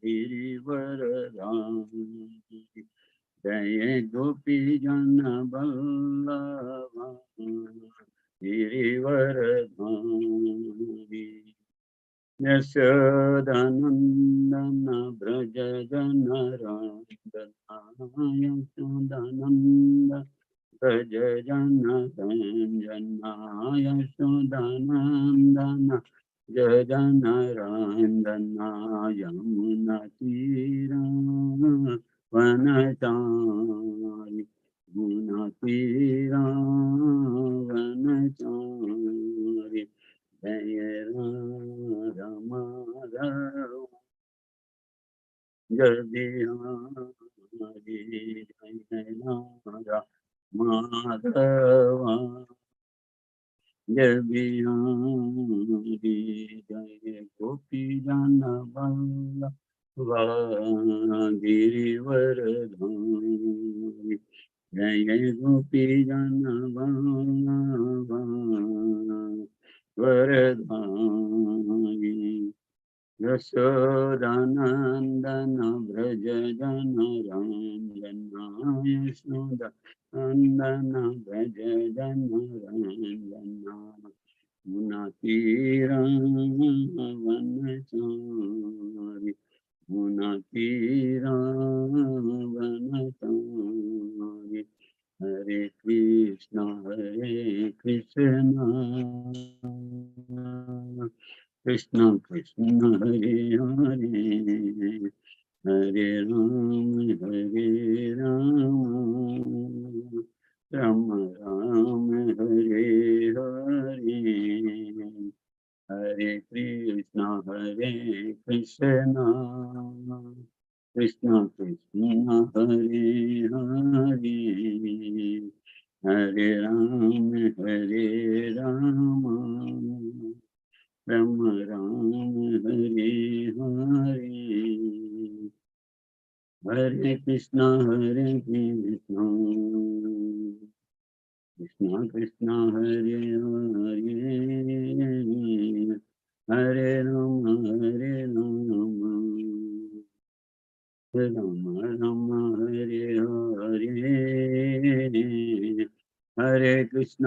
Girivardhari Jai Gopi Jan Ballabh Girivardhari Yashodanandan Braj जनरंजनाय Yashodanand Braj जनरंजनाय Yashodanandan जजनरंजनाय Yamuna Tirah वनचारि Yamuna Tirah वनचारि Jai Ram Madhav Jai Bihari Jai Ram Madhav Jai Bihari Jai Gopi Jan Ballabh Girivardhari Jai Gopi Jan Ballabh वरधारी Yashodanandan Braj जनरंजना Yashodanandan Braj जनरंजना मुनातीरा वनचारि मुनातीरा वनचारि Hare Krishna Krishna Krishna Hare Hare Hare Ram Ram Ram Hare Hare Hare Krishna Krishna Krishna Hare Hare Hare Ram Ram Ram Hare Hare Hare Krishna Krishna Krishna Hare Hare Hare Ram Ram Ram Hare Hare Hare Krishna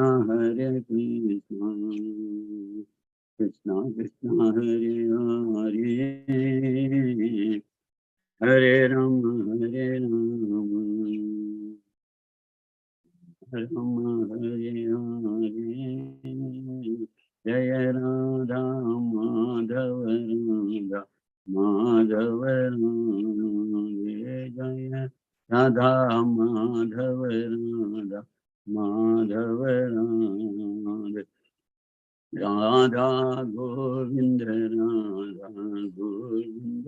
Krishna Krishna Hare Hare Hare Ram Ram Hare Hare Jai Radha Madhav Radha Madhav Jai Radha Madhav Radha Madhav Radha Govind Radha Govind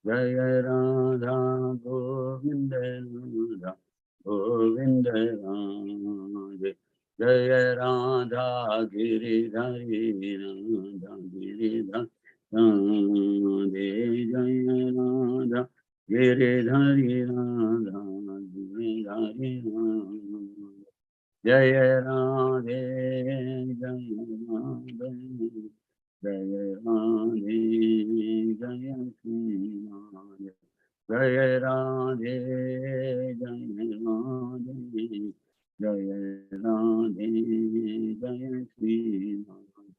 Jai Radha Govind Radha Govind Jai Radha गिरिधरी Radha गिरिधरी Jai Radha गिरिधरी Radha गिरिधरी Jai Radhe Jai Radhe Jai Radhe Jai Shri Radhe Jai Radhe Jai Radhe Jai Radhe Jai Shri Radhe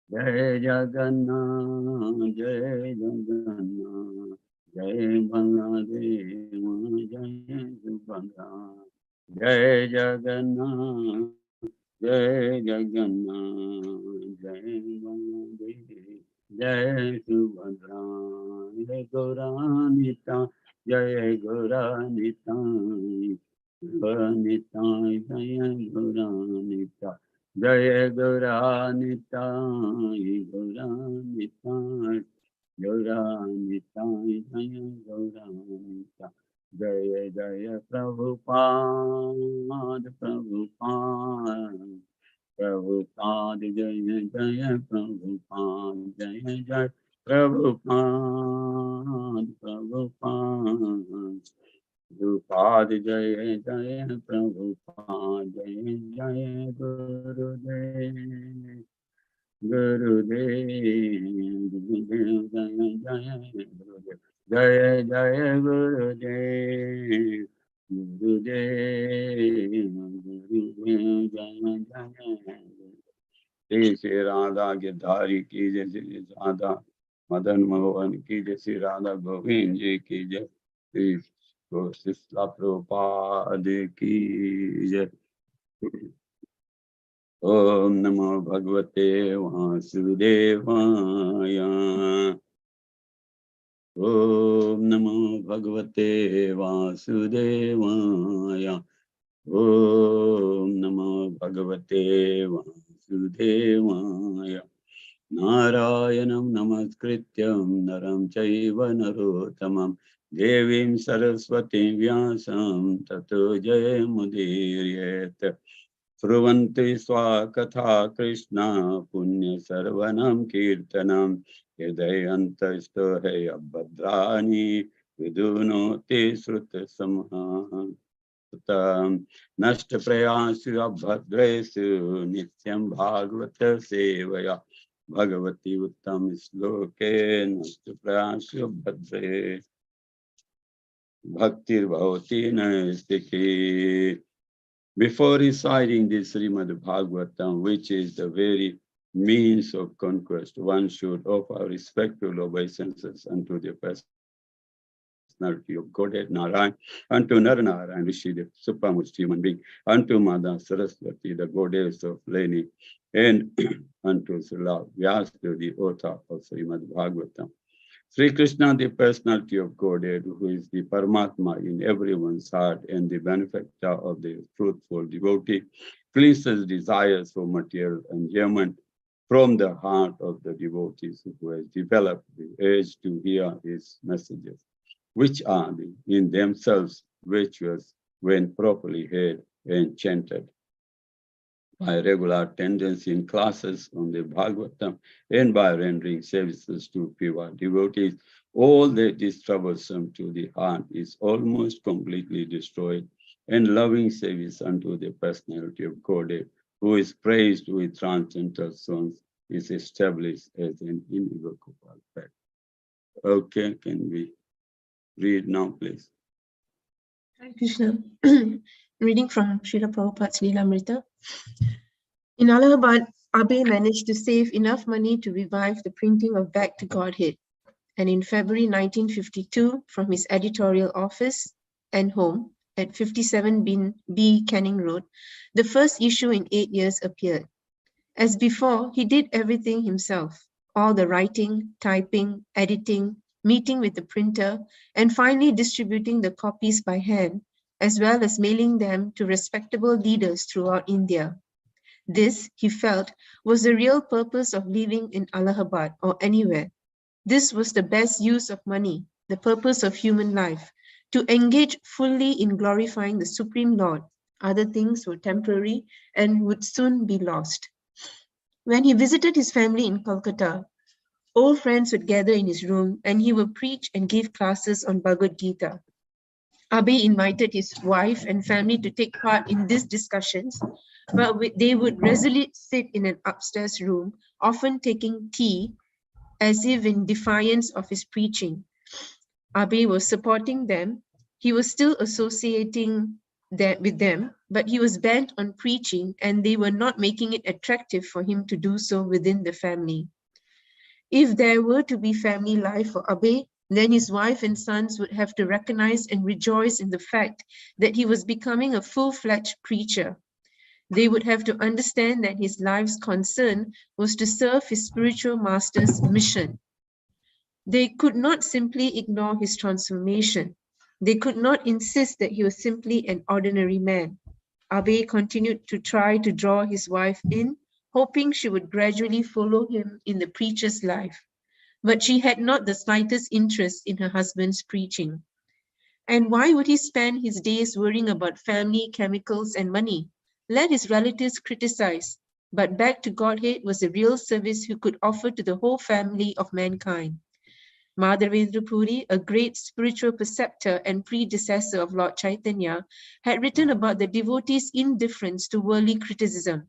Jai Jagannath Jai Jagannath Jai Baldev Jai Subhadra Jai Jagannath Jai Jagannath Jai Baldev Jai Subhadra Jai गौरानिता Jai गौरानिता Gaura Nitai Jai गौरानिता Jai Gaura Nitai Gaura Nitai Gaura Nitai Jai गौरानिता Jai Jai Prabhupada Prabhupada Jai Jai Prabhupada Jai Jai Prabhupada Jai Jai Prabhupada Jai Jai Gurudev Gurudev, Jaya Jaya Gurudev, Gurudev, Gurudev, Jaya Jaya. Shri Radha Girdhari ki jai, Shri Radha Madan Mohan ki jai, Shri Radha Govind ji ki jai, Shri Srila Prabhupada ki jai. Om Namo Bhagavate Vasudevaya. Om Namo Bhagavate Vasudevaya. Om Namo Bhagavate Vasudevaya. Narayanam Namaskrityam Naram Chaiva Narottamam Devim Saraswati Vyasam Tato Jayamudiryet. Sruvanti Swakatha Krishna Punya Sarvanam Kirtanam Yadayanta Stohe Abhadrani Vidunoti Sruta Samha Nashta Prayasu Abhadresu Nityam Bhagavata Sevaya Bhagavati Uttam Sloke Nashta Prayasu Abhadre Bhaktir Bhavati Naistiki. Before reciting this Srimad Bhagavatam, which is the very means of conquest, one should offer respectful obeisances unto the personality of Godhead Narayan, unto Naranarayan, Rishi, the supremest human being, unto Mother Saraswati, the goddess of learning, and unto Srila Vyasdev, the author of Srimad Bhagavatam. Sri Krishna, the personality of Godhead, who is the Paramatma in everyone's heart and the benefactor of the truthful devotee, cleanses desires for material enjoyment from the heart of the devotees who has developed the urge to hear his messages, which are in themselves virtuous when properly heard and chanted. By regular attendance in classes on the Bhagavatam and by rendering services to pure devotees, all that is troublesome to the heart is almost completely destroyed, and loving service unto the personality of Godhead, who is praised with transcendental songs, is established as an irrevocable fact. Okay, can we read now, please? Hare Krishna. Reading from Srila Prabhupada's Leelamrita. In Allahabad, Abe managed to save enough money to revive the printing of Back to Godhead. And in February 1952, from his editorial office and home at 57B Canning Road, the first issue in 8 years appeared. As before, he did everything himself, all the writing, typing, editing, meeting with the printer, and finally distributing the copies by hand, as well as mailing them to respectable leaders throughout India. This, he felt, was the real purpose of living in Allahabad or anywhere. This was the best use of money, the purpose of human life, to engage fully in glorifying the Supreme Lord. Other things were temporary and would soon be lost. When he visited his family in Kolkata, old friends would gather in his room and he would preach and give classes on Bhagavad Gita. Abe invited his wife and family to take part in these discussions, but they would resolutely sit in an upstairs room, often taking tea, as if in defiance of his preaching. Abe was supporting them. He was still associating with them, but he was bent on preaching, and they were not making it attractive for him to do so within the family. If there were to be family life for Abe, then his wife and sons would have to recognize and rejoice in the fact that he was becoming a full-fledged preacher. They would have to understand that his life's concern was to serve his spiritual master's mission. They could not simply ignore his transformation. They could not insist that he was simply an ordinary man. Abe continued to try to draw his wife in, hoping she would gradually follow him in the preacher's life. But she had not the slightest interest in her husband's preaching. And why would he spend his days worrying about family, chemicals, and money? Let his relatives criticize, but Back to Godhead was the real service he could offer to the whole family of mankind. Madhavendra Puri, a great spiritual preceptor and predecessor of Lord Chaitanya, had written about the devotees' indifference to worldly criticism.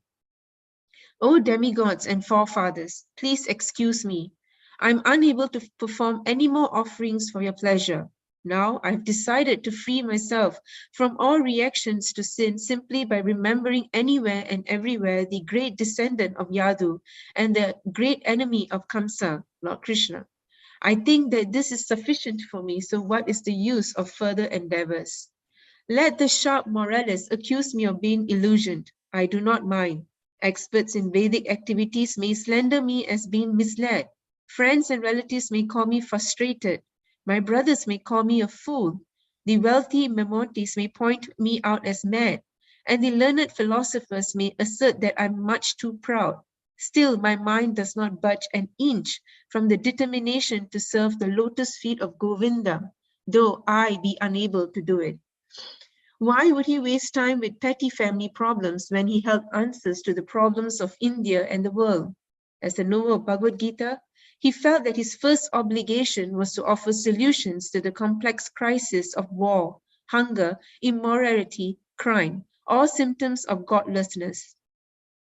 O demigods and forefathers, please excuse me. I'm unable to perform any more offerings for your pleasure. Now I've decided to free myself from all reactions to sin simply by remembering anywhere and everywhere the great descendant of Yadu and the great enemy of Kamsa, Lord Krishna. I think that this is sufficient for me, so what is the use of further endeavors? Let the sharp moralists accuse me of being illusioned. I do not mind. Experts in Vedic activities may slander me as being misled. Friends and relatives may call me frustrated. My brothers may call me a fool. The wealthy Memontes may point me out as mad. And the learned philosophers may assert that I'm much too proud. Still, my mind does not budge an inch from the determination to serve the lotus feet of Govinda, though I be unable to do it. Why would he waste time with petty family problems when he held answers to the problems of India and the world? As the novel Bhagavad Gita, he felt that his first obligation was to offer solutions to the complex crisis of war, hunger, immorality, crime, all symptoms of godlessness.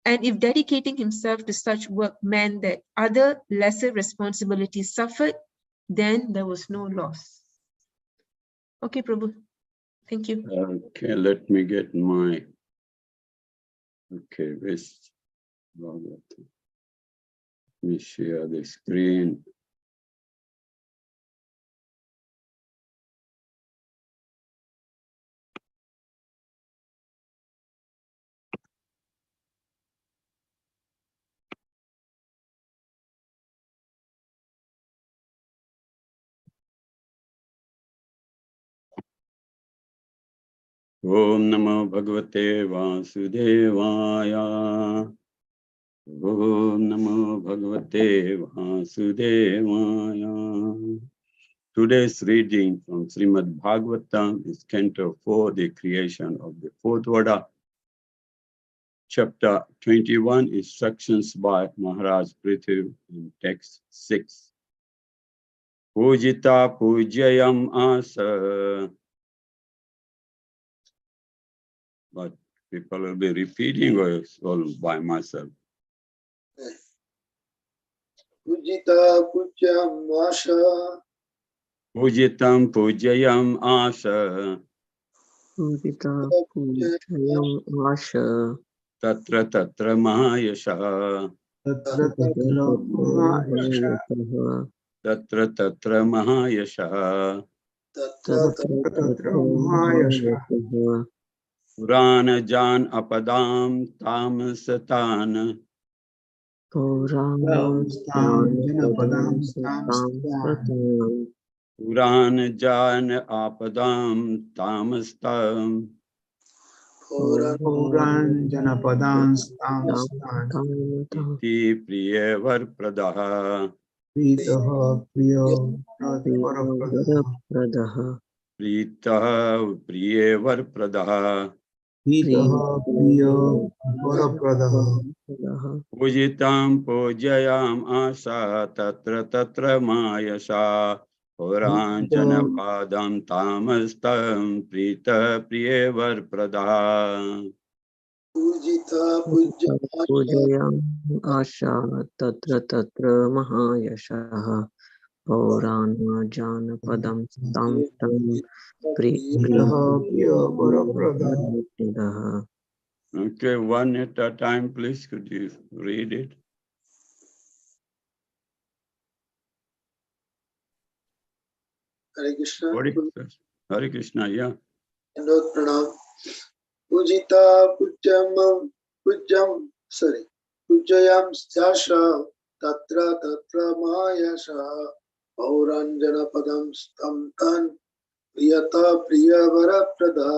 And if dedicating himself to such work meant that other lesser responsibilities suffered, then there was no loss. Okay, Prabhu. Thank you. Okay, let me get my, okay, let me share the screen. Om Namo Bhagavate Vasudevaya. Om Namo Bhagavate Vasudevaya. Today's reading from Srimad Bhagavatam is Canto 4, the creation of the fourth Vada. Chapter 21, instructions by Maharaj Prithu in text 6. Pujita Pujayam Asa. But people will be repeating or it's all by myself. Pujita Pujyam Asha. Pujitam Pujayam Asa. Pujita Pujayam Asha. Tatra Tatra Mahayasha. Tatra Tatra Mahayasha. Tatra Tatra Mahayasha. Tatra Tatra Mahayasha. Purana Jan Apadam Tamasatan. Purana Janapadam Purana Jan Apadam Tamastam. Puran Janapadam Iti Priyavar Pradaha. Pritaha Priya Pradaha. Pritaha Priyavar Pradaha. Pritaha Priya Varapradaha. Pujitam Pujayam Asa Tatra Tatra Mayasha. Puranjana Padam Tamastam Prita Priyavar Pradaha. Pujita Pujayam Asha Tatra Tatra Mahayashaha. Purana Janapadam Tam Pritaha Priya Varapradaha. Okay, one at a time, please. Could you read it? Hare Krishna. Hare Krishna, yeah. Endot Pranam. Pujita Pujayam Stasha Tatra Tatra Mahayasha. Pauranjana Padam Stamtan Priyata Priyavara Prada.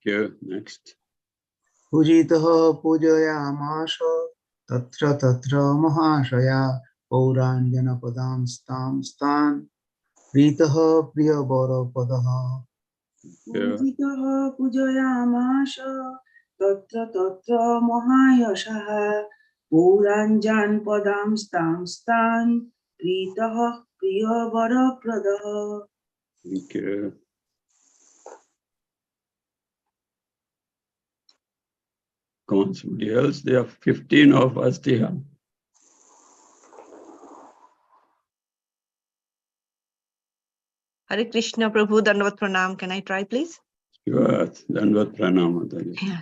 Okay, next. Pujitaha Pujayamasha Tatra Tatra Mahashaya Pauranjana Padam Stan Pritaha Priyavara Padaha. Pujitaha Pujayamasha Tatra Tatra Mahayasha Puranjan Padam Stan Pritaha Priyavara Pradaha. Thank you. Come on, somebody else. There are 15 of us here. Hare Krishna, Prabhu, Dandavat Pranam. Can I try, please? Sure. Dandavat Pranam. Yeah.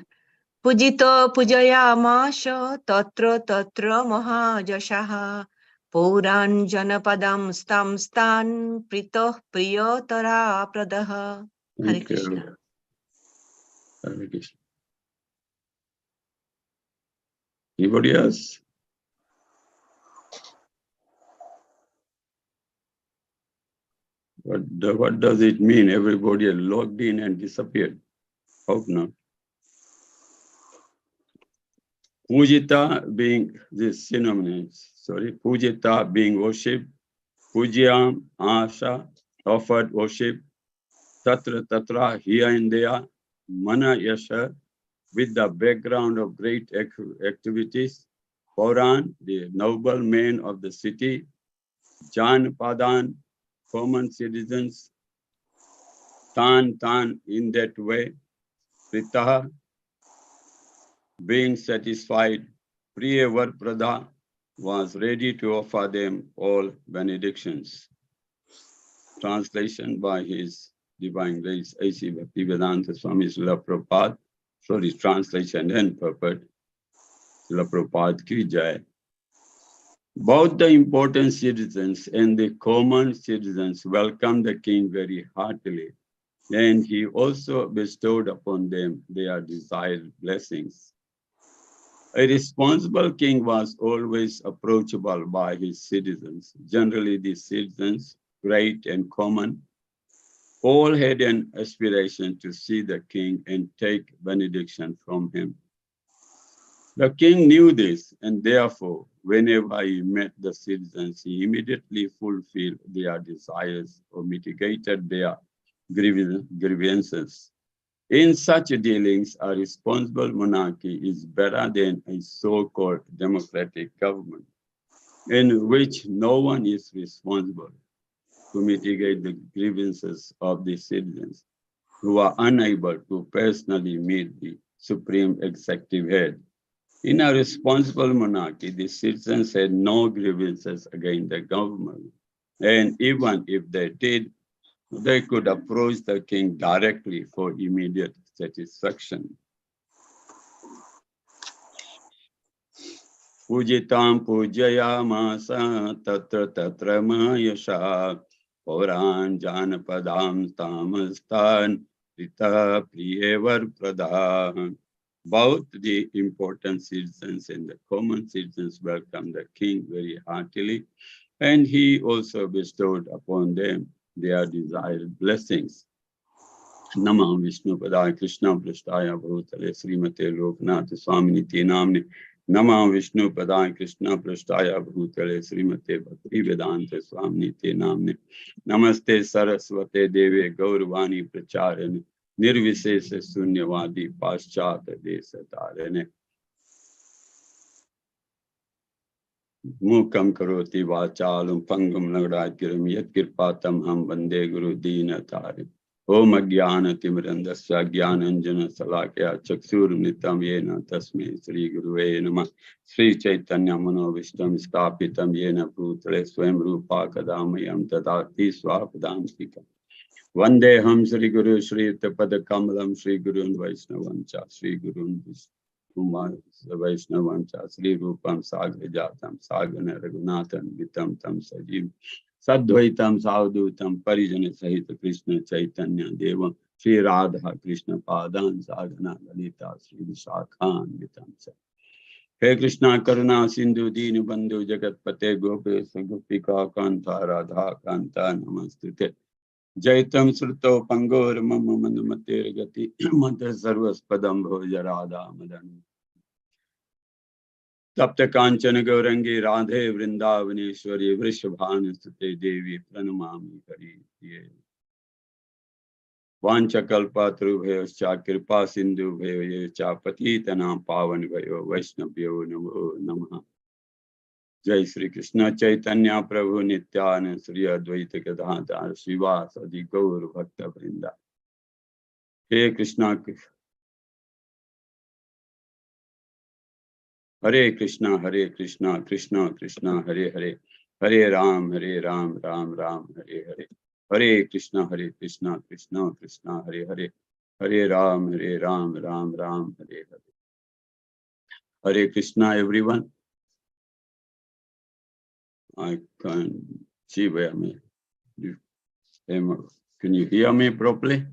Pujito Pujayamasha Tatra Tatra Mahajashaha Puran Janapadam Stam Stan Pritoh Priyotara Pradaha. Hare Thank Krishna. you. Hare Krishna. Anybody else? What does it mean? Everybody logged in and disappeared. Hope not. Pujita being this synonym, Pujita being worship, Pujyam, Asha, offered worship, Tatra Tatra, here and there, Mana Yasha, with the background of great activities, Pauran, the noble men of the city, Jan Padan, common citizens, Tan, in that way, Pritaha, being satisfied, Priyavar Pradha was ready to offer them all benedictions. Translation by His Divine Grace A.C. Bhaktivedanta Swami Srila Prabhupada. Sorry, translation and purport. Srila Prabhupada ki jai. Both the important citizens and the common citizens welcomed the king very heartily, and he also bestowed upon them their desired blessings. A responsible king was always approachable by his citizens. Generally, the citizens, great and common, all had an aspiration to see the king and take benediction from him. The king knew this, and therefore, whenever he met the citizens, he immediately fulfilled their desires or mitigated their grievances. In such dealings, a responsible monarchy is better than a so-called democratic government, in which no one is responsible to mitigate the grievances of the citizens who are unable to personally meet the supreme executive head. In a responsible monarchy, the citizens had no grievances against the government, and even if they did, they could approach the king directly for immediate satisfaction. Pujitam pujayamasa tatra tatra mayasha Pauran janapadam tamastan rita priyevar pradhan. Both the important citizens and the common citizens welcomed the king very heartily, and he also bestowed upon them their desired blessings. Namah Vishnu Padaya Krishna Prasthaya Bhutale Srimate Loknath Swaminiti Namne. Namah Vishnu Padaya Krishna Prasthaya Bhutale Srimate Bhakti Vedanta Swaminiti Namne. Namaste Saraswate Deve Gaurvani Pracharane Nirvisesa Sunyavadi Paschata Desatarane. Mukam Karoti Vachalum Pangam Nagarakiram Yat Kirpatam Ham Bande Guru Dina Tarim. Om Agyana Timirandasya Gyananjana Salakya Chaksur Nitam Yena Tasme Sri Guruve Namah. Sri Chaitanya Mano Vishtam Stapitam Yena Bhutale Swam Rupa Kadamayam Tadati Swapadamstika. Vande Ham Sri Guru Sri Tapada Kamalam Sri Gurun Vaishnavancha Sri Gurun Kumar Vaishnavancha Sri Rupam Sagrajatam Sagana Raghunathan Vitam Tam Sajim Sadvaitam Saudutam Parijana Sahita Krishna Chaitanya Devam Sri Radha Krishna Padan Sagana Lalita Sri Vishakhan Vitam Sa. He Krishna Karuna Sindhu Dinu Bandhu Jagat Pate Gopes Gopika Kanta Radha Kanta Namastute. Jaitam Sruto Pangor Mama Manumate Gati Mata Sarvas Padam Bhojarada Madan. Tapta Kanchana Gaurangi Radhe Vrindavaneshwari Vrishabhanastate Devi Pranamami Hari. Vancha Kalpatru Bhayascha Kripa Sindhu Bhayascha Patitanam Pavan Bhayo Vaishnavyo Namo Namaha. Jai Sri Krishna Chaitanya Prabhu Nityananda Sri Advaita Gadadhar Srivasadi Gaur Bhakta Vrinda. He Krishna Hare Krishna, Krishna Krishna, Hare Hare, Hare Ram, Ram Ram, Hare Hare. Hare Krishna, Krishna Krishna, Hare Hare, Hare Ram, Ram Ram, Hare Hare. Hare Krishna, everyone. I can see where me. Can you hear me properly?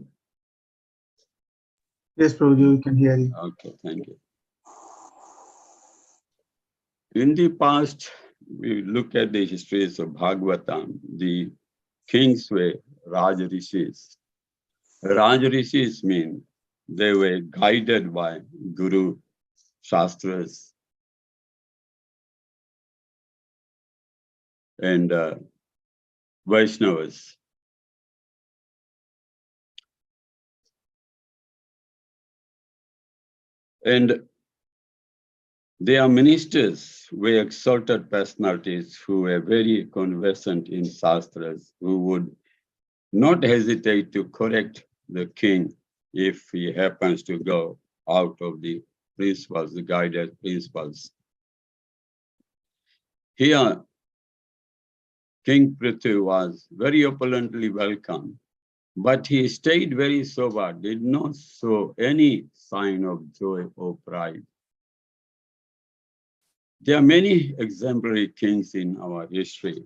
Yes, Prabhuji, we can hear you. Okay, thank you. In the past, we look at the histories of Bhagavatam. The kings were Raj Rishis. Raj Rishis mean they were guided by Guru, Shastras, and Vaishnavas. And they are ministers, were exalted personalities who were very conversant in Shastras, who would not hesitate to correct the king if he happens to go out of the principles, the guided principles. Here, King Prithu was very opulently welcomed, but he stayed very sober, did not show any sign of joy or pride. There are many exemplary kings in our history.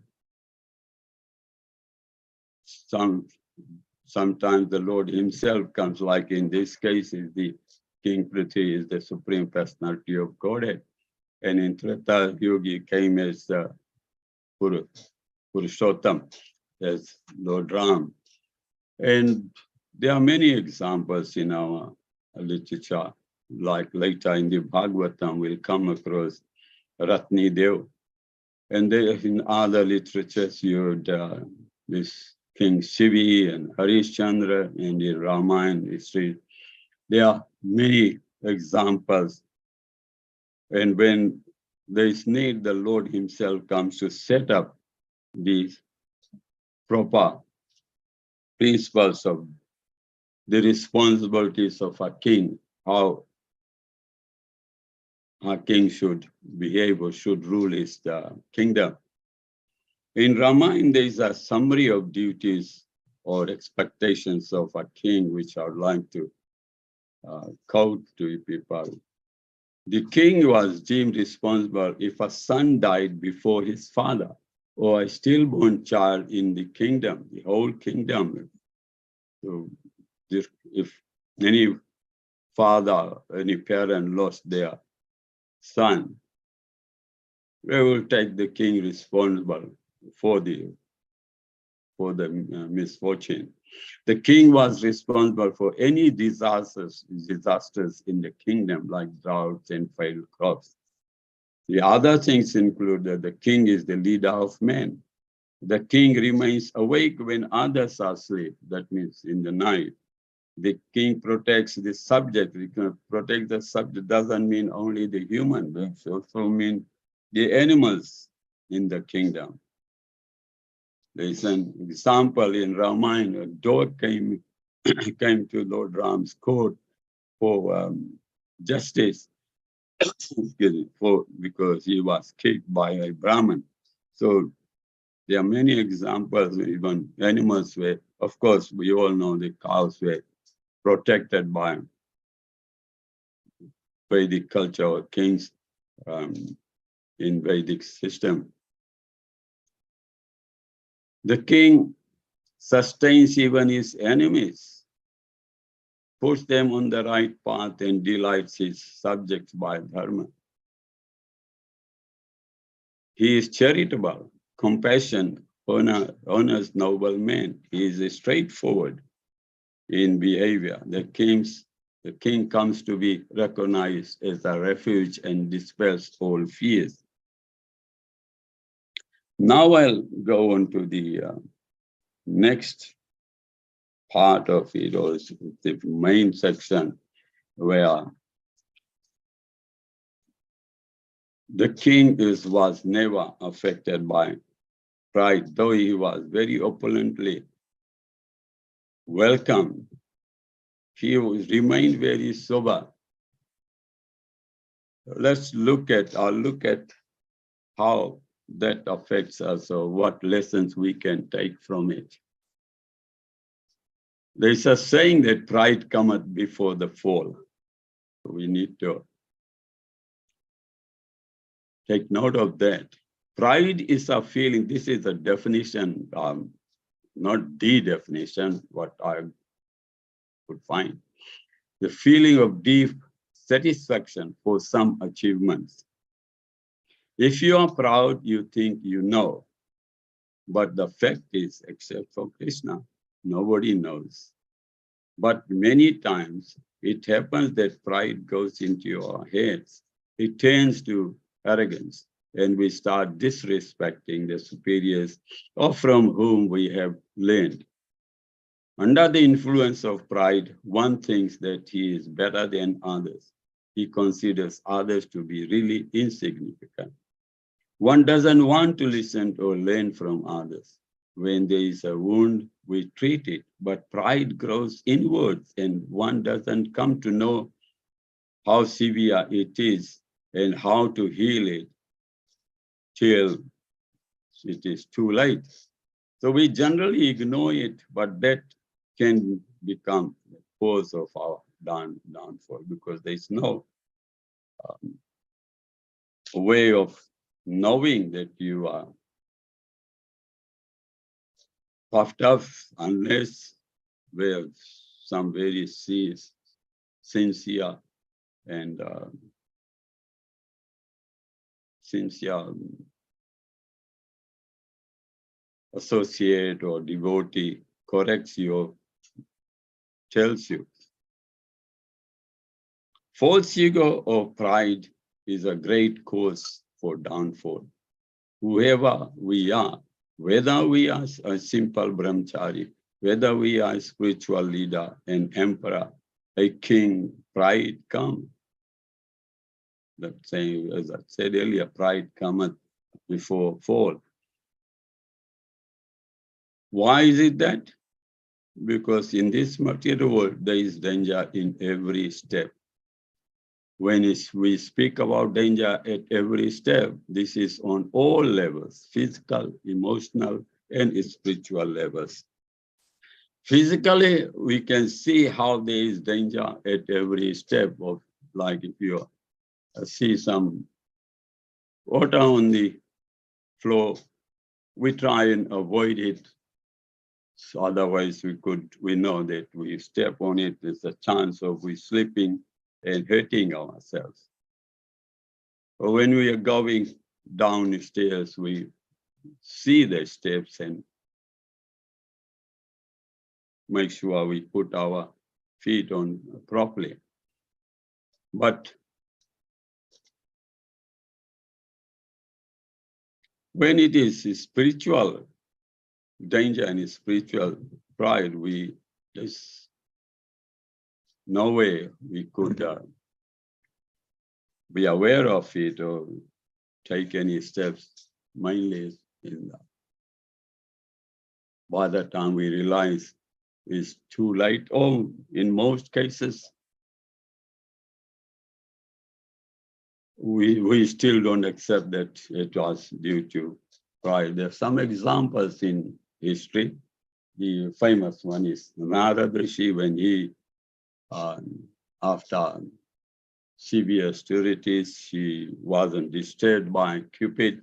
Sometimes the Lord himself comes, like in this case, is the King Prithvi is the supreme personality of Godhead. And in Treta Yuga came as Purushottam, as Lord Ram. And there are many examples in our literature, like later in the Bhagavatam, we'll come across Ratni Dev. And there in other literatures, you would this King Shivi and Harishchandra, and in Ramayana history. There are many examples. And when there is need, the Lord himself comes to set up these proper principles of the responsibilities of a king, how a king should behave or should rule his kingdom. In Ramayana, there is a summary of duties or expectations of a king, which I would like to quote to people. The king was deemed responsible if a son died before his father, or a stillborn child in the kingdom, the whole kingdom. So if any father, any parent lost their son, they will take the king responsible for the misfortune. The king was responsible for any disasters in the kingdom, like droughts and failed crops. The other things include that the king is the leader of men. The king remains awake when others are asleep. That means in the night. The king protects the subject. Protect the subject doesn't mean only the human beings, also mean the animals in the kingdom. There is an example in Ramayana. A dog came to Lord Ram's court for justice, because he was kicked by a Brahmin. So there are many examples, even animals were, of course, we all know the cows were protected by Vedic culture or kings in Vedic system. The king sustains even his enemies, puts them on the right path, and delights his subjects by dharma. He is charitable, compassion, honors noble men. He is straightforward in behavior. The king comes to be recognized as a refuge and dispels all fears. Now I'll go on to the next part of it, or the main section, where the king was never affected by pride, though he was very opulently welcomed. He remained very sober. Let's look at how that affects us or what lessons we can take from it. There's a saying that pride cometh before the fall. We need to take note of that. Pride is a feeling. This is a definition, not the definition, what I could find. The feeling of deep satisfaction for some achievements. If you are proud, you think you know. But the fact is, except for Krishna, nobody knows. But many times it happens that pride goes into your heads. It turns to arrogance, and we start disrespecting the superiors or from whom we have learned. Under the influence of pride, one thinks that he is better than others. He considers others to be really insignificant. One doesn't want to listen or learn from others. When there is a wound, we treat it, but pride grows inwards and one doesn't come to know how severe it is and how to heal it till it is too late. So we generally ignore it, but that can become the cause of our downfall because there is no way of knowing that you are puffed up unless we have some very sincere and sincere associate or devotee corrects you or tells you. False ego or pride is a great cause for downfall. Whoever we are, whether we are a simple brahmachari, whether we are a spiritual leader, an emperor, a king, pride comes. That saying, as I said earlier, pride cometh before fall. Why is it that? Because in this material world, there is danger in every step. When we speak about danger at every step, this is on all levels, physical, emotional, and spiritual levels. Physically, we can see how there is danger at every step of, like if you see some water on the floor, we try and avoid it. So otherwise, we know that we step on it, there's a chance of we slipping and hurting ourselves. But when we are going down the stairs, we see the steps and make sure we put our feet on properly. But when it is spiritual danger and spiritual pride, there's no way we could be aware of it or take any steps, mainly by the time we realize it's too late, or in most cases, we still don't accept that it was due to pride. There are some examples in history. The famous one is Narad Rishi, when he, after severe austerities, he wasn't disturbed by Cupid,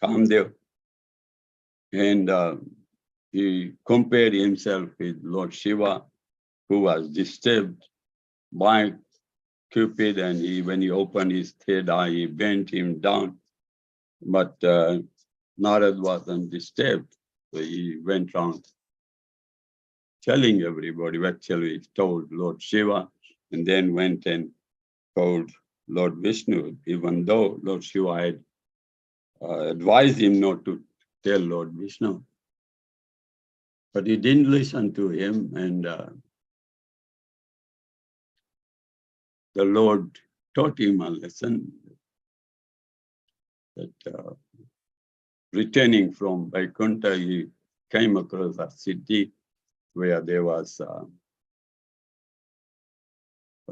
Kamdev, and he compared himself with Lord Shiva, who was disturbed by Cupid, and when he opened his third eye, he bent him down. But Narad wasn't disturbed, so he went around telling everybody. Actually, he told Lord Shiva, and then went and told Lord Vishnu, even though Lord Shiva had advised him not to tell Lord Vishnu. But he didn't listen to him, and the Lord taught him a lesson that returning from Vaikuntha, he came across a city where there was a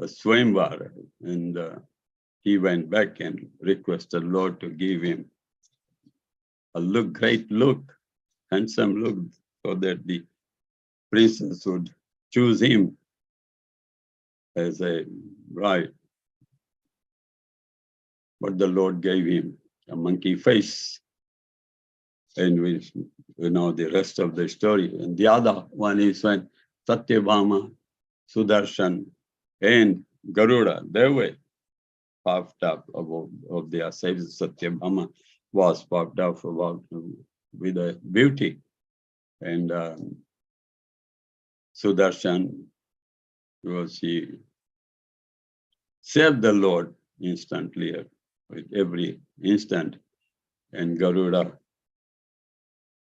Swayamvara, and he went back and requested Lord to give him a great look, handsome look, so that the princess would choose him as a bride. But the Lord gave him a monkey face. And we know the rest of the story. And the other one is when Satyabhama, Sudarshan, and Garuda, they were puffed up of their selves. Satyabhama was puffed up with a beauty. And Sudarshan he saved the Lord instantly, with every instant. And Garuda,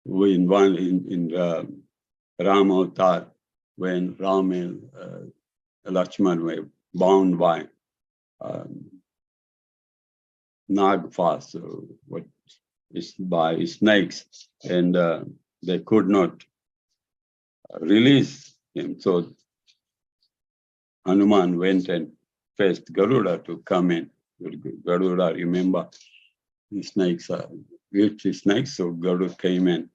in Ram Avatar, when Ram and Lakshman were bound by Nagfas, what is by snakes, and they could not release him. So Hanuman went and fetched Garuda to come in. Garuda, remember, the snakes are huge snakes, so Garuda came and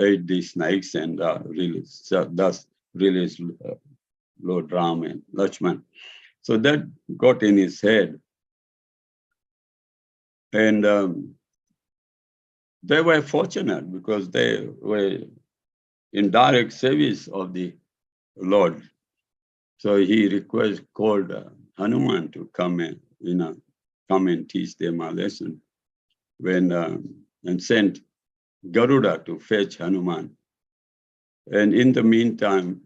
ate these snakes and thus released Lord Ram and Lakshman. So that got in his head. And they were fortunate because they were in direct service of the Lord. So he called Hanuman to come and teach them a lesson. And sent Garuda to fetch Hanuman. And in the meantime,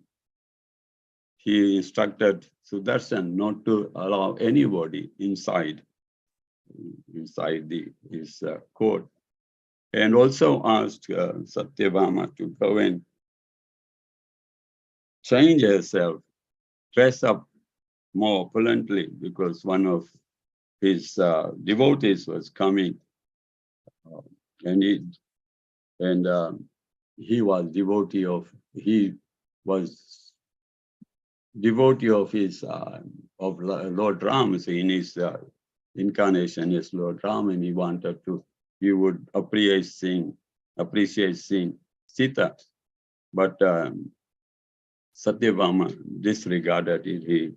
he instructed Sudarshan not to allow anybody inside his court. And also asked Satyabhama to go and change herself, dress up more opulently, because one of his devotees was coming, and he was devotee of his of Lord Ram. So in his incarnation as Lord Ram, and he would appreciate seeing Sita, but Satyabhama disregarded it.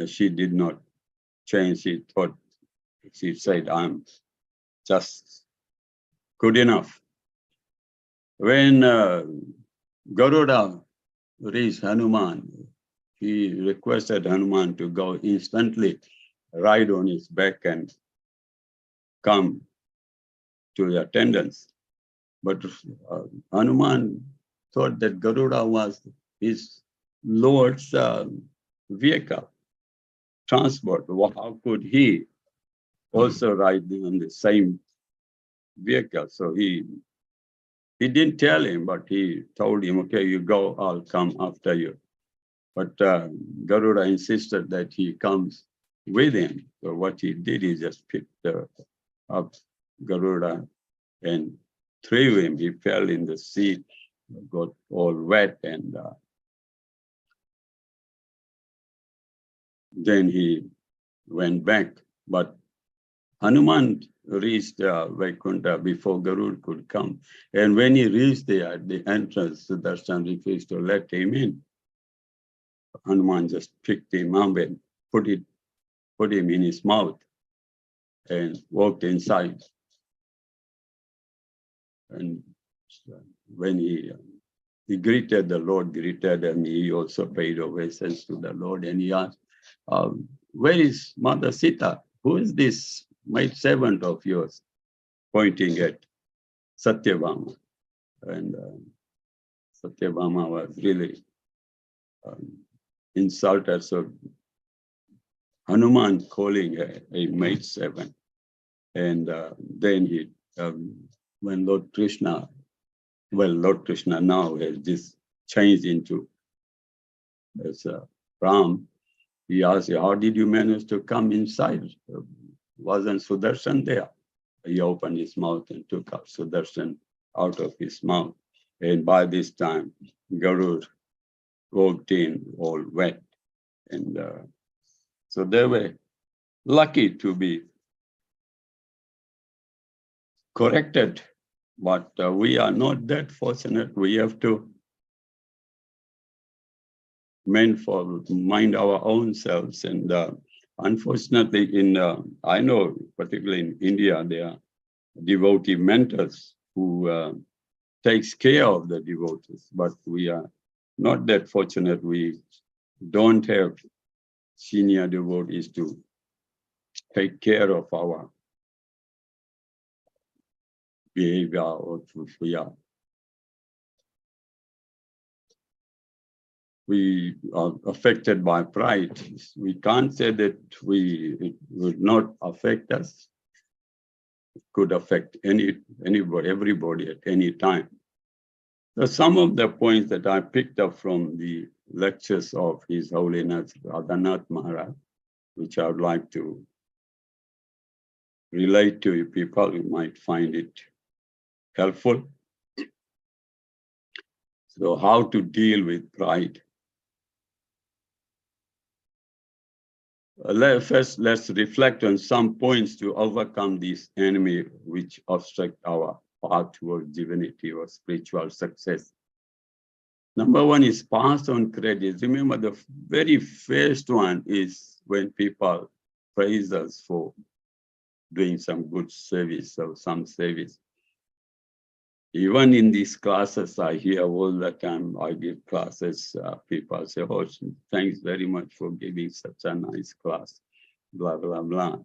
She did not change. She said, "I'm just good enough." When Garuda reached Hanuman, he requested Hanuman to go instantly, ride on his back and come to the attendance. But Hanuman thought that Garuda was his Lord's vehicle, transport. How could he also ride on the same vehicle? So he didn't tell him, but he told him, "Okay, you go, I'll come after you." But Garuda insisted that he comes with him. So what he did, he just picked up Garuda and threw him. He fell in the sea, got all wet, and then he went back. But Hanuman reached Vaikuntha before Garuda could come. And when he reached there at the entrance, Sudarshan refused to let him in. Hanuman just picked him up and put him in his mouth and walked inside. And when he greeted the Lord, and he also paid obeisance to the Lord, and he asked, "Where is Mother Sita? Who is this maid servant of yours?" Pointing at Satyabhama. And Satyabhama was really insulted. So Hanuman calling a maid servant. And then when Lord Krishna now has this changed into as Ram, he asked, "How did you manage to come inside? Wasn't Sudarshan there?" He opened his mouth and took out Sudarshan out of his mouth. And by this time, Garuda walked in all wet. And So they were lucky to be corrected, but we are not that fortunate. We have to mind our own selves. And unfortunately, I know, particularly in India, there are devotee mentors who takes care of the devotees, but we are not that fortunate. We don't have senior devotees to take care of our behavior, or we are affected by pride. We can't say that it would not affect us. It could affect anybody, everybody at any time. So some of the points that I picked up from the lectures of His Holiness Radhanath Maharaj, which I would like to relate to you people who might find it helpful. So how to deal with pride. First, let's reflect on some points to overcome this enemy which obstruct our path towards divinity or spiritual success. Number one is pass on credit. Remember, the very first one is when people praise us for doing some good service or some service. Even in these classes, I hear all the time, I give classes, people say, oh, thanks very much for giving such a nice class, blah, blah, blah.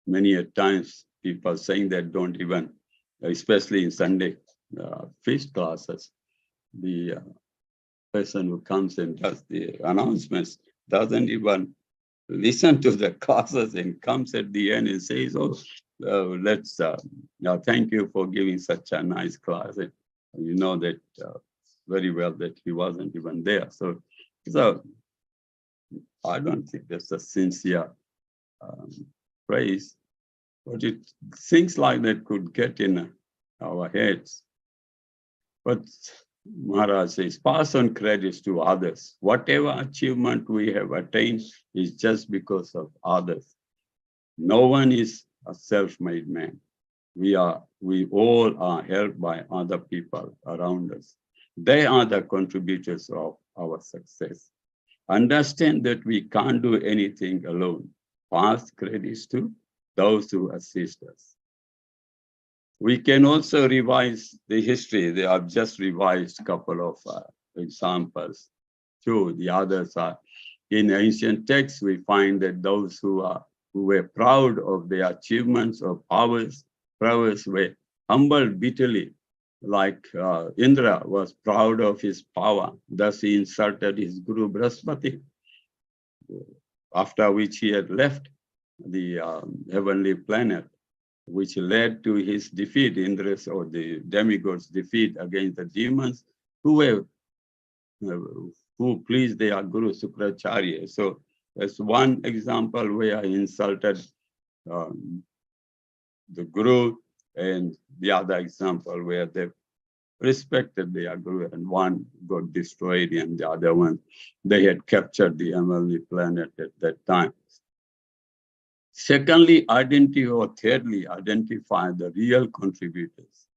Many a times people saying that don't even, especially in Sunday feast classes, the person who comes and does the announcements doesn't even listen to the classes and comes at the end and says, oh, thank you for giving such a nice class. And you know that very well that he wasn't even there. So I don't think that's a sincere praise, but things like that could get in our heads. But Maharaj says, pass on credits to others. Whatever achievement we have attained is just because of others. No one is a self-made man. We all are helped by other people around us. They are the contributors of our success. Understand that we can't do anything alone. Pass credits to those who assist us. We can also revise the history. I've just revised a couple of examples too. The others are in ancient texts. We find that those who were proud of their achievements or prowess were humbled bitterly. Like Indra was proud of his power, thus he insulted his guru Rasparayan, after which he had left the heavenly planet, which led to his defeat, Indra's or the demigods' defeat against the demons who pleased their guru Sukracharya. So that's one example where he insulted the guru, and the other example where they respected their guru, and one got destroyed and the other one, they had captured the heavenly planet at that time. Secondly, thirdly, identify the real contributors.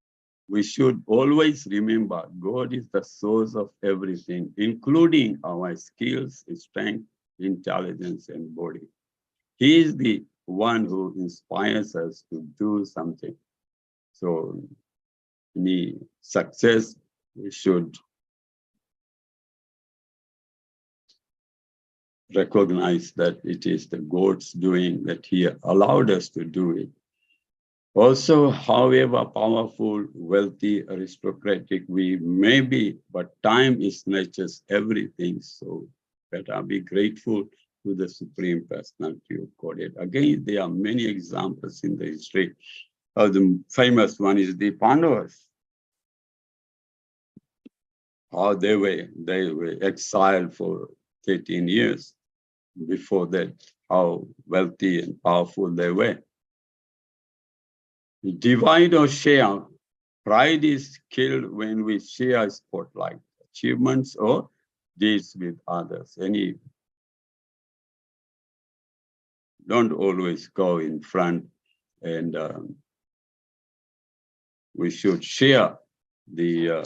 We should always remember God is the source of everything, including our skills, strength, intelligence, and body. He is the one who inspires us to do something. So, any success, we should recognize that it is the God's doing, that He allowed us to do it. Also, however powerful, wealthy, aristocratic we may be, but time is nature's everything. So better be grateful to the Supreme Personality of Godhead. Again, there are many examples in the history. The famous one is the Pandavas. How they were exiled for 13 years. Before that, how wealthy and powerful they were. Divide or share. Pride is killed when we share spotlight, achievements or deeds with others. Any don't always go in front, and we should share the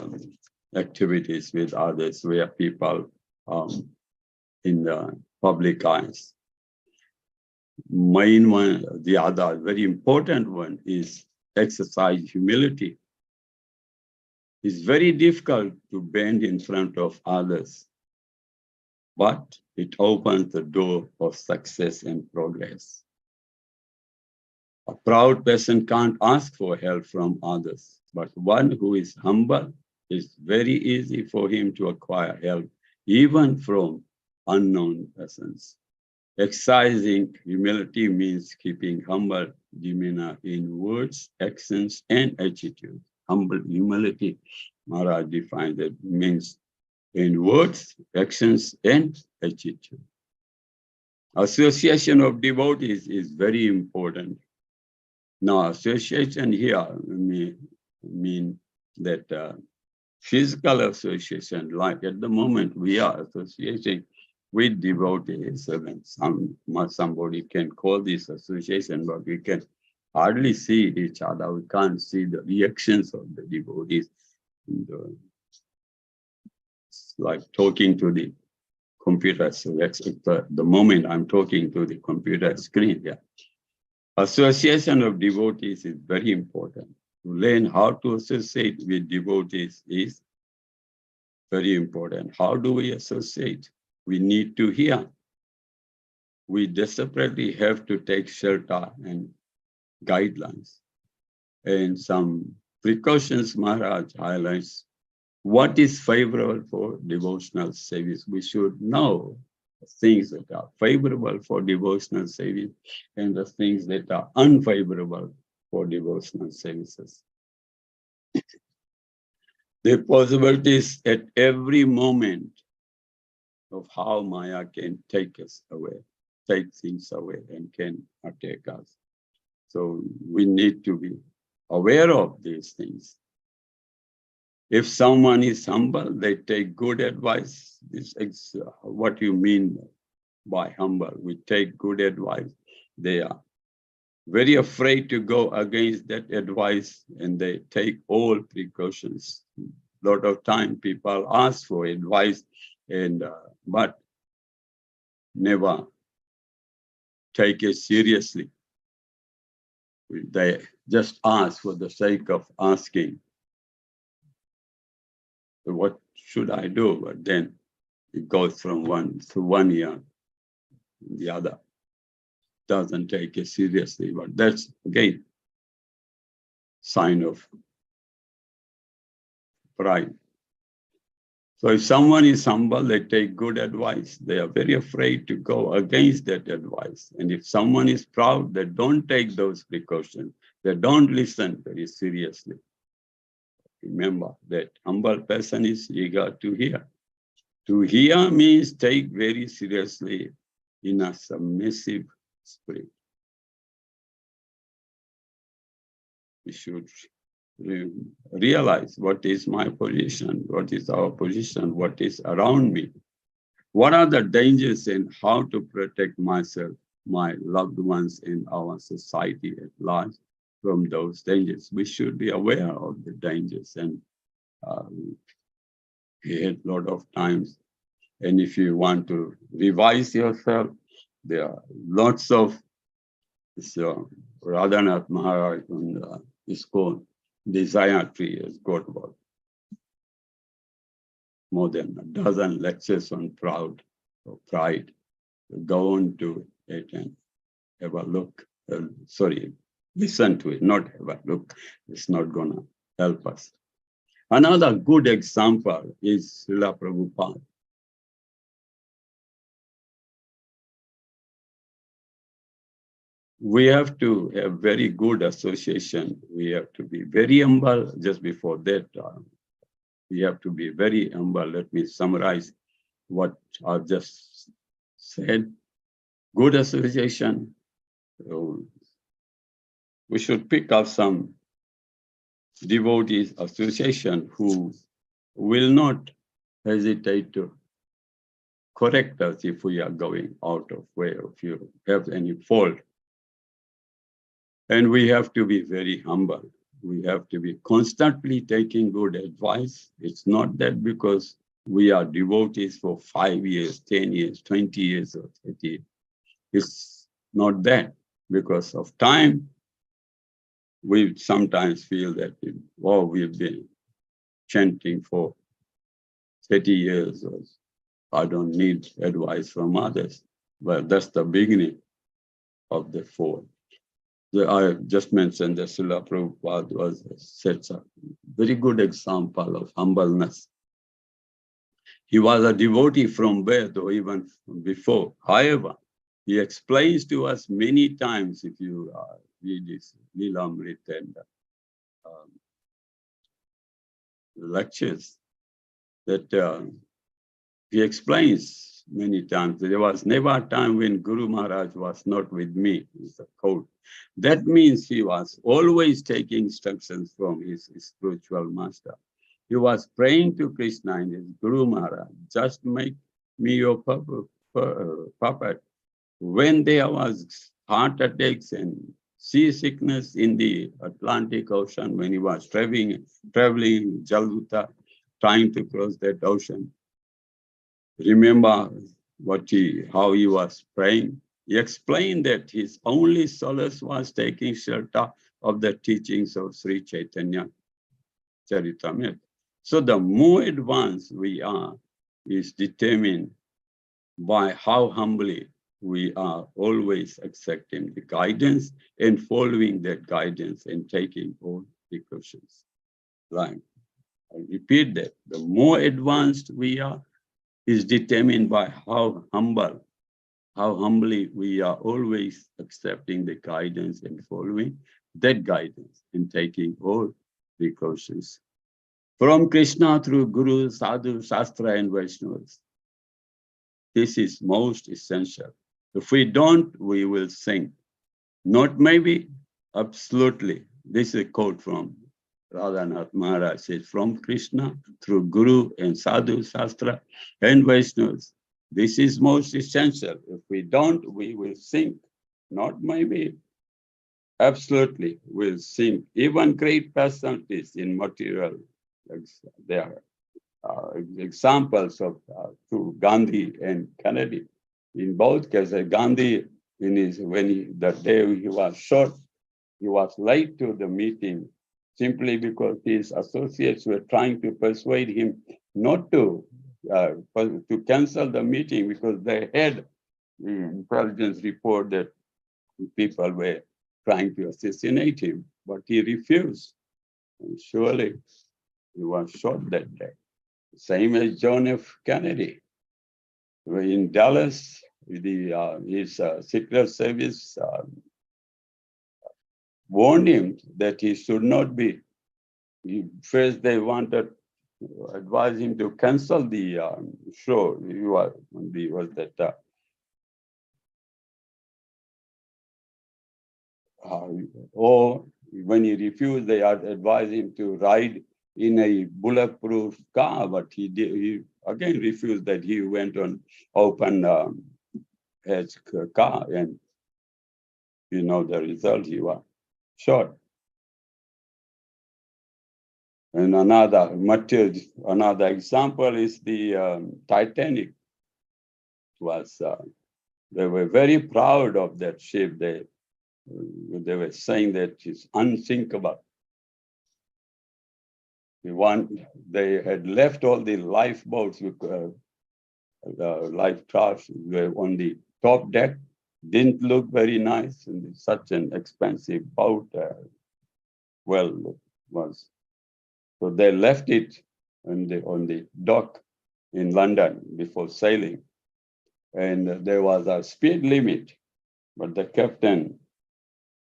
activities with others where people in the public eyes. Main one, the other very important one is exercise humility. It's very difficult to bend in front of others, but it opens the door of success and progress. A proud person can't ask for help from others, but one who is humble, it's very easy for him to acquire help, even from unknown persons. Exercising humility means keeping humble demeanor in words, actions, and attitude. Humble humility, Maharaj defined it, means in words, actions, and attitude. Association of devotees is very important. Now, association here mean that physical association, like at the moment we are associating with devotees, and somebody can call this association, but we can hardly see each other. We can't see the reactions of the devotees. It's like talking to the computer. So that's the moment I'm talking to the computer screen. Yeah. Association of devotees is very important. To learn how to associate with devotees is very important. How do we associate? We need to hear. We desperately have to take shelter and guidelines. And some precautions Maharaj highlights. What is favorable for devotional service? We should know things that are favorable for devotional service and the things that are unfavorable for devotional services. The possibilities at every moment of how Maya can take us away, take things away, and can attack us. So we need to be aware of these things. If someone is humble, they take good advice. This is what you mean by humble. We take good advice. They are very afraid to go against that advice, and they take all precautions. A lot of time people ask for advice, and but never take it seriously. They just ask for the sake of asking. What should I do? But then it goes from one ear to the other. Doesn't take it seriously, but that's again sign of pride. So if someone is humble, they take good advice. They are very afraid to go against that advice. And if someone is proud, they don't take those precautions. They don't listen very seriously. Remember that humble person is eager to hear. To hear means take very seriously in a submissive spirit. We should realize what is my position, what is our position, what is around me, what are the dangers, and how to protect myself, my loved ones, and our society at large from those dangers. We should be aware of the dangers, and we had a lot of times. And if you want to revise yourself, there are lots of Radhanath Maharaj on his own desire tree has got about more than a dozen lectures on pride. Go on to it and have a look. Listen to it, not have a look. It's not going to help us. Another good example is Srila Prabhupada. We have to have very good association. We have to be very humble. Just before that, we have to be very humble. Let me summarize what I've just said. Good association. We should pick up some devotees association who will not hesitate to correct us if we are going out of way, or if you have any fault. And we have to be very humble. We have to be constantly taking good advice. It's not that because we are devotees for 5 years, 10 years, 20 years, or 30 years. It's not that. Because of time, we sometimes feel that, oh, we've been chanting for 30 years, or I don't need advice from others. But that's the beginning of the fall. I just mentioned that Srila Prabhupada was such a very good example of humbleness. He was a devotee from birth or even before. However, he explains to us many times, if you read his Lilamrita and lectures, that he explains many times. There was never a time when Guru Maharaj was not with me, is a quote. That means he was always taking instructions from his spiritual master. He was praying to Krishna and his Guru Maharaj, just make me your puppet. When there was heart attacks and seasickness in the Atlantic Ocean, when he was traveling Jalguta, trying to cross that ocean, remember how he was praying? He explained that his only solace was taking shelter of the teachings of Sri Chaitanya Charitamrita. So the more advanced we are is determined by how humbly we are always accepting the guidance and following that guidance and taking all precautions. Right. I repeat that. The more advanced we are is determined by how humbly we are always accepting the guidance and following that guidance and taking all precautions. From Krishna through Guru, Sadhu, Shastra, and Vaishnavas. This is most essential. If we don't, we will sink. Not maybe, absolutely. This is a quote from Radhanath Maharaj. Says, from Krishna through Guru and Sadhu, Shastra, and Vaishnavas. This is most essential. If we don't, we will sink. Not maybe, absolutely, we'll sink. Even great personalities in material, there are examples of Gandhi and Kennedy. In both cases, Gandhi, the day he was shot, he was late to the meeting simply because his associates were trying to persuade him not to cancel the meeting because they had intelligence report that people were trying to assassinate him, but he refused. And surely he was shot that day. Same as John F. Kennedy. In Dallas, his Secret Service warned him that he should not be. First, they wanted to advise him to cancel the show. Or when he refused, they advised him to ride in a bulletproof car, but he again refused that. He went on open hatch car, and you know the result, he was shot. And another example is the Titanic. They were very proud of that ship. They were saying that it's unsinkable. They had left all the lifeboats, the life rafts were on the top deck. Didn't look very nice, and such an expensive boat. Was. So they left it on the dock in London before sailing. And there was a speed limit, but the captain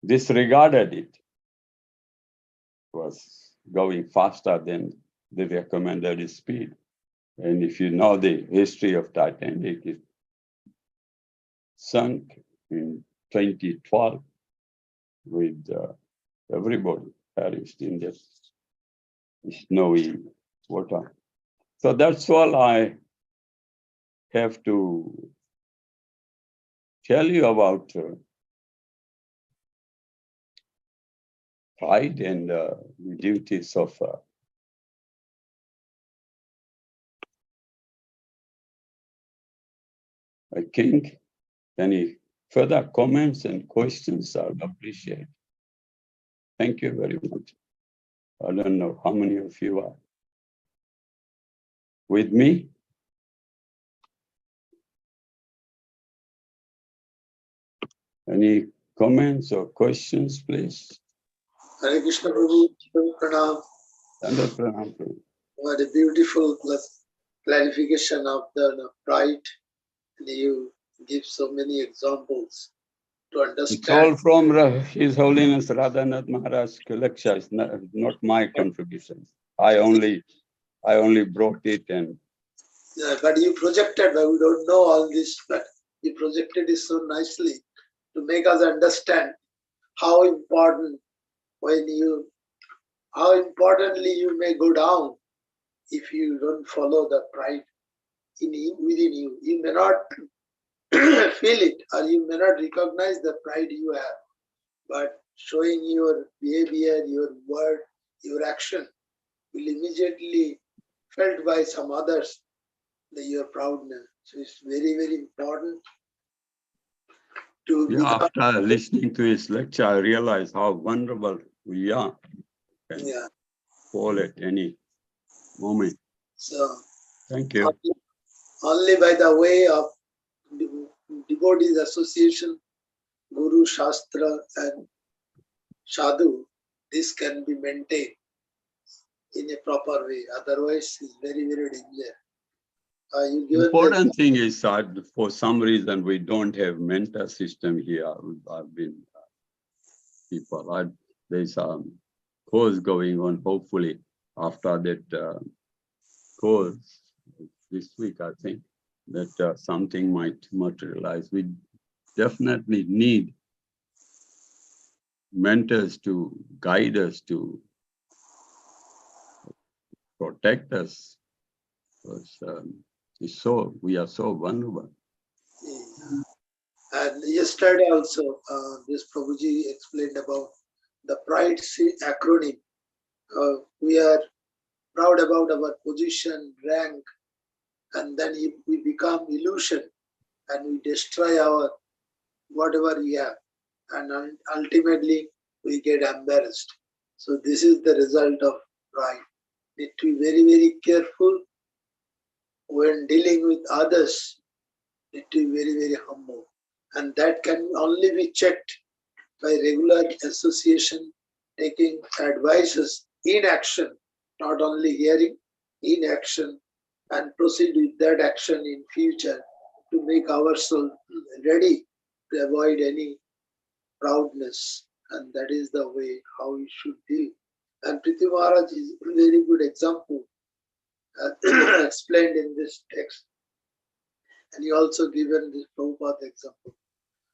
disregarded it. Was going faster than the recommended speed. And if you know the history of Titanic, it sunk in 2012 with everybody perished in the snowy water. So that's all I have to tell you about pride and the duties of a king. Any further comments and questions? I would appreciate. Thank you very much. I don't know how many of you are with me. Any comments or questions, please? Hare Krishna Prabhu, Pranam. Dandavad Pranam, Prabhu. What a beautiful clarification of the pride. And you give so many examples to It's understand. all from His Holiness Radhanath Maharaj's lecture. It's not my contribution. I only brought it and Yeah, but you projected, but we don't know all this, but you projected it so nicely to make us understand how important how importantly you may go down if you don't follow the pride within you. You may not feel it, or you may not recognize the pride you have, but showing your behavior, your word, your action will immediately felt by some others your proudness. So it's very, very important to become, after listening to his lecture, I realized how vulnerable we are. Can yeah. fall at any moment. So Thank you. only by the way of devotees association, Guru, Shastra, and Sadhu, this can be maintained in a proper way. Otherwise, it's very, very dangerous. You given Important thing is that for some reason we don't have mentor system here. I've been people. There's a course going on. Hopefully, after that course this week, I think that something might materialize. We definitely need mentors to guide us, to protect us, because we are so vulnerable. And yesterday also, this Prabhuji explained about the pride acronym. We are proud about our position, rank, and then we become illusion and we destroy our whatever we have. And ultimately, we get embarrassed. So this is the result of pride. Need to be very, very careful when dealing with others. Need to be very, very humble. And that can only be checked by regular association, taking advices in action, not only hearing, in action, and proceed with that action in future to make ourselves ready to avoid any proudness. And that is the way how we should deal. And Prithvi Maharaj is a very good example explained in this text. And he also given this Prabhupada example.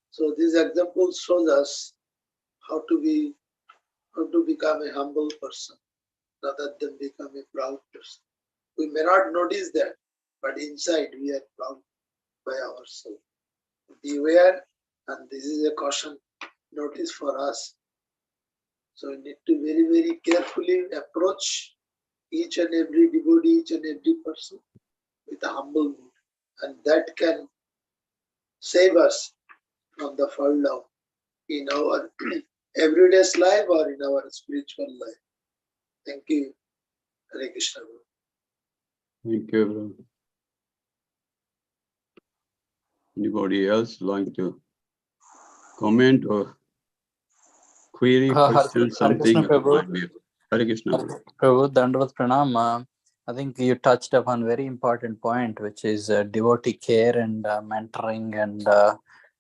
So this example shows us how to become a humble person rather than become a proud person. We may not notice that, but inside we are proud by ourselves. Beware, and this is a caution notice for us. So we need to very, very carefully approach each and every devotee, each and every person with a humble mood. And that can save us from the fall down in our everyday life or in our spiritual life. Thank you. Hare Krishna. Thank you, bro. Anybody else like to comment or query, question, something? Krishna Prabhu. Might be. Hare Krishna. Prabhu, Dandavad Pranam. I think you touched upon a very important point, which is devotee care and mentoring and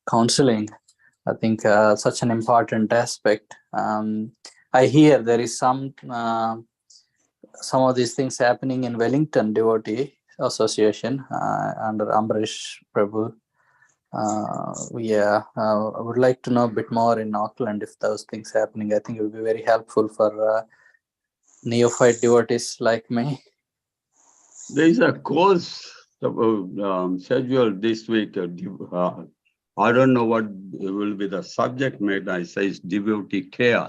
counseling. I think such an important aspect. I hear there is some of these things happening in Wellington Devotee Association under Ambrish Prabhu. I would like to know a bit more in Auckland if those things happening. I think it would be very helpful for neophyte devotees like me. There is a course schedule this week. I don't know what will be the subject matter. I say it's devotee care.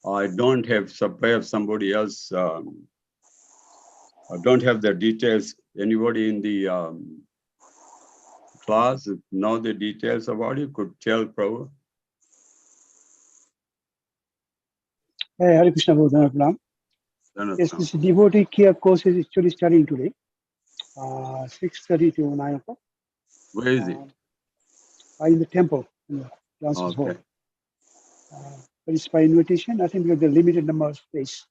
I don't have, perhaps somebody else, I don't have the details. Anybody in the class know the details about it? Could tell, Prabhu? Hey, Hare Krishna, Prabhu. Yes, this devotee care course is actually starting today, 6:30 to 9 o'clock. Where is it? In the temple, in the Johnson Hall. Okay. But it's by invitation, I think, because the limited number of space.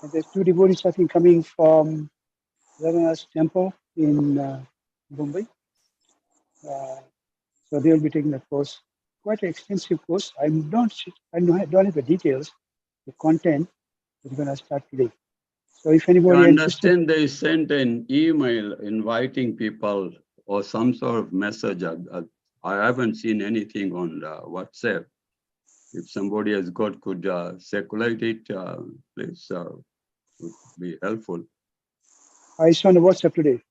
And there's 2 devotees, I think, coming from Raghunath's temple in Mumbai. So they will be taking the course. Quite an extensive course. I don't have the details, the content is going to start today. So if anybody I interested, understand they sent an email inviting people or some sort of message. I haven't seen anything on WhatsApp. If somebody has got, could circulate it, please, would be helpful. I saw on the WhatsApp today.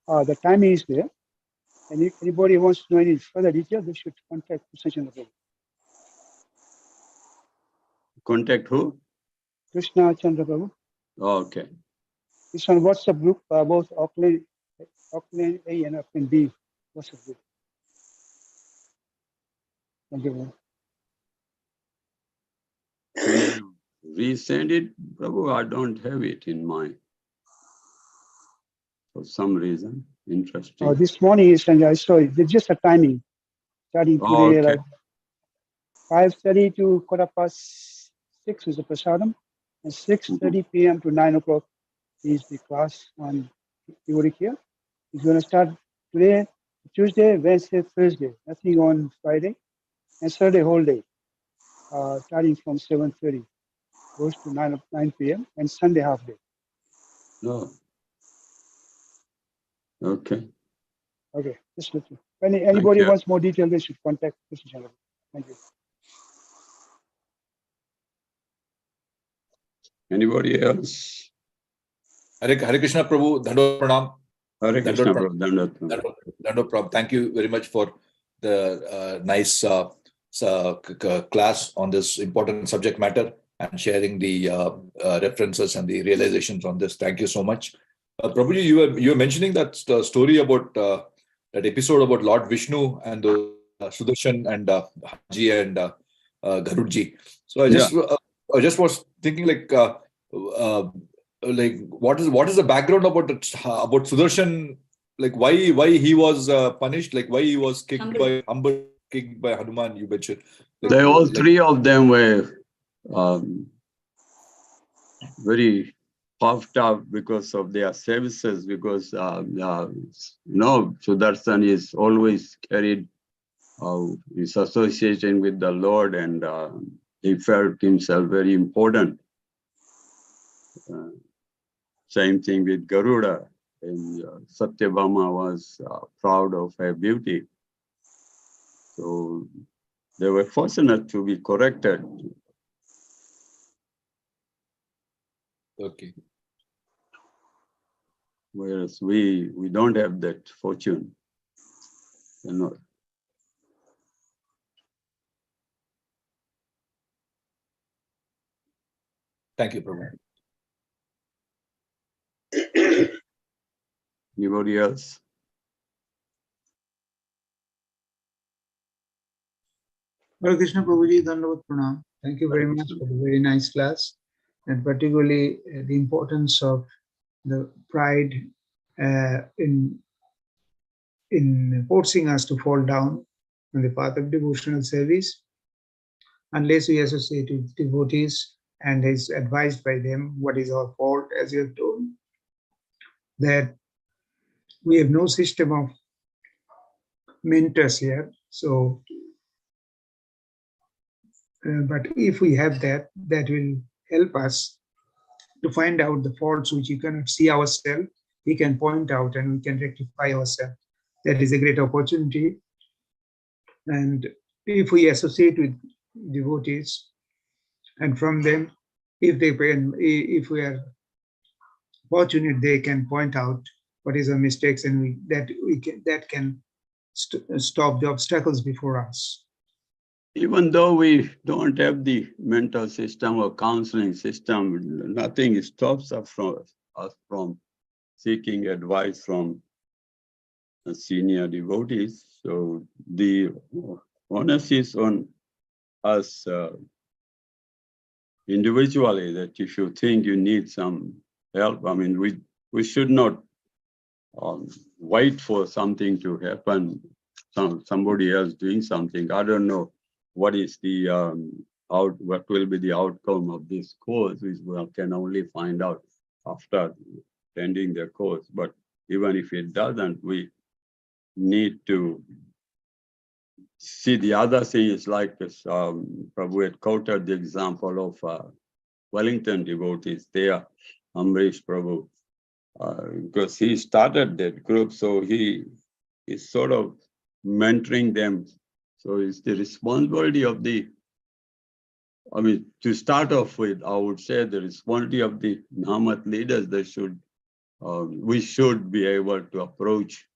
The timing is there. And if anybody wants to know any further details, they should contact Krishna Chandra Prabhu. Contact who? Krishna Chandra Prabhu. Okay. It's on WhatsApp group, both Auckland A and Auckland B WhatsApp group. Thank you. Can you resend it, Prabhu? I don't have it in mind. For some reason, interesting. This morning is, and I saw it. There's just a timing starting today, Okay. like 5:30 to 6:15 is the prasadam, and 6:30 p.m. to 9 o'clock is the class on devotee care. It's going to start today, Tuesday, Wednesday, Thursday. Nothing on Friday, and Saturday whole day, starting from 7:30, goes to 9 p.m. and Sunday half day. Oh. Okay. Okay, just let you. Anybody you. wants more detail, they should contact Mr. Chandra. Thank you. Anybody else? Hare Krishna Prabhu, Dhandot Pranam. Hare Krishna, Dandot Prabhu. Dandot. Dhandot Pranam. Thank you very much for the nice class on this important subject matter and sharing the references and the realizations on this. Thank you so much. Prabhuji, you were mentioning that story about that episode about Lord Vishnu and the Sudarshan and Haji and Garudji. So I just was thinking like what is the background about Sudarshan? Like why he was punished? Like why he was kicked by Hanuman? You mentioned. Like, All 3 of them were very puffed up because of their services, because Sudarshan is always carried his association with the Lord, and he felt himself very important. Same thing with Garuda, and Satyabhama was proud of her beauty. So they were fortunate to be corrected. Okay. Whereas we don't have that fortune. You know. Thank you, Prabhu. Anybody else? Hare Krishna Prabhuji, Dhandavat Pranam. Thank you very much for the very nice class, and particularly the importance of the pride in forcing us to fall down on the path of devotional service. Unless we associate with devotees and is advised by them what is our fault, as you have told, that we have no system of mentors here. So, but if we have that, that will help us to find out the faults which we cannot see ourselves. We can point out and we can rectify ourselves. That is a great opportunity. And if we associate with devotees, and from them, if we are fortunate, they can point out what is our mistakes, and that can stop the obstacles before us. Even though we don't have the mental system or counseling system, nothing stops us from seeking advice from senior devotees. So the onus is on us individually, that if you think you need some help, I mean, we should not wait for something to happen, somebody else doing something. I don't know what is the what will be the outcome of this course, which we can only find out after attending the course. But even if it doesn't, we need to see the other thing. Is like this, Prabhu had quoted the example of Wellington devotees there, Amrish Prabhu, because he started that group, so he is sort of mentoring them. So it's the responsibility of to start off with, I would say the responsibility of the Namat leaders. They should, we should be able to approach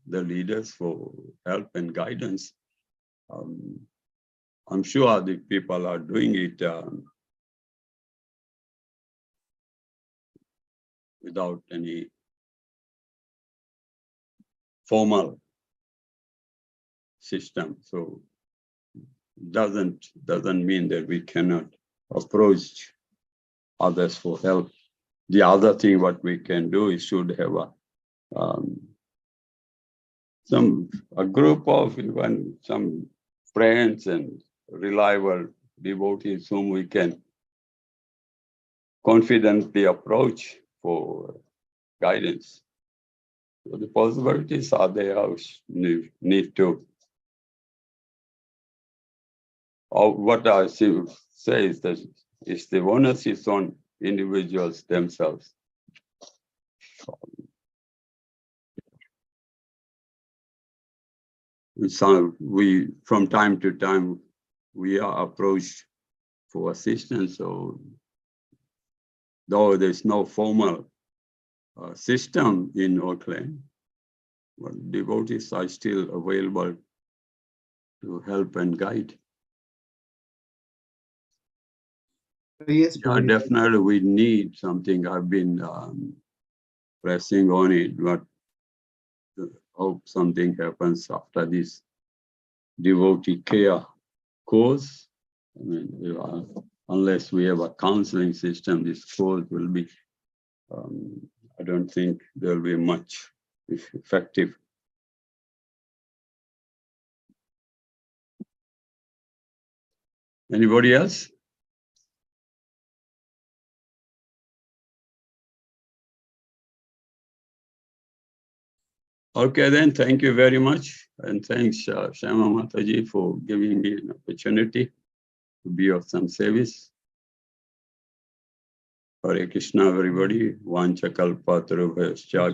the leaders for help and guidance. I'm sure the people are doing it without any formal system. So doesn't mean that we cannot approach others for help. The other thing what we can do is should have a group of even some friends and reliable devotees whom we can confidently approach for guidance. So the possibilities are there. Need to. What I say is that it's the onus is on individuals themselves. So we, from time to time, we are approached for assistance. So though there's no formal system in Auckland, but devotees are still available to help and guide. Yes, Definitely we need something. I've been pressing on it, but hope something happens after this devotee care course. I mean, unless we have a counseling system, this course will be, I don't think there'll be much effective. Anybody else? Okay, then, thank you very much. And thanks, Shama Mataji, for giving me an opportunity to be of some service. Hare Krishna, everybody. Vanchakalpatarubhyascha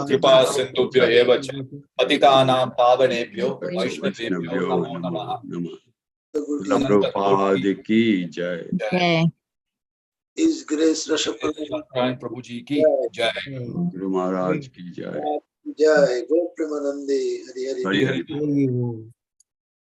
Kripa sindhubhyo eva cha patitanam pavanebhyo vaishnavebhyo namo namah. Prabhupada ki jai. Jai. His Grace Rasparayan Prabhuji ki jai. Guru Maharaj ki jai. Jai. Go Premanande. Hari Hari. Hari Hari.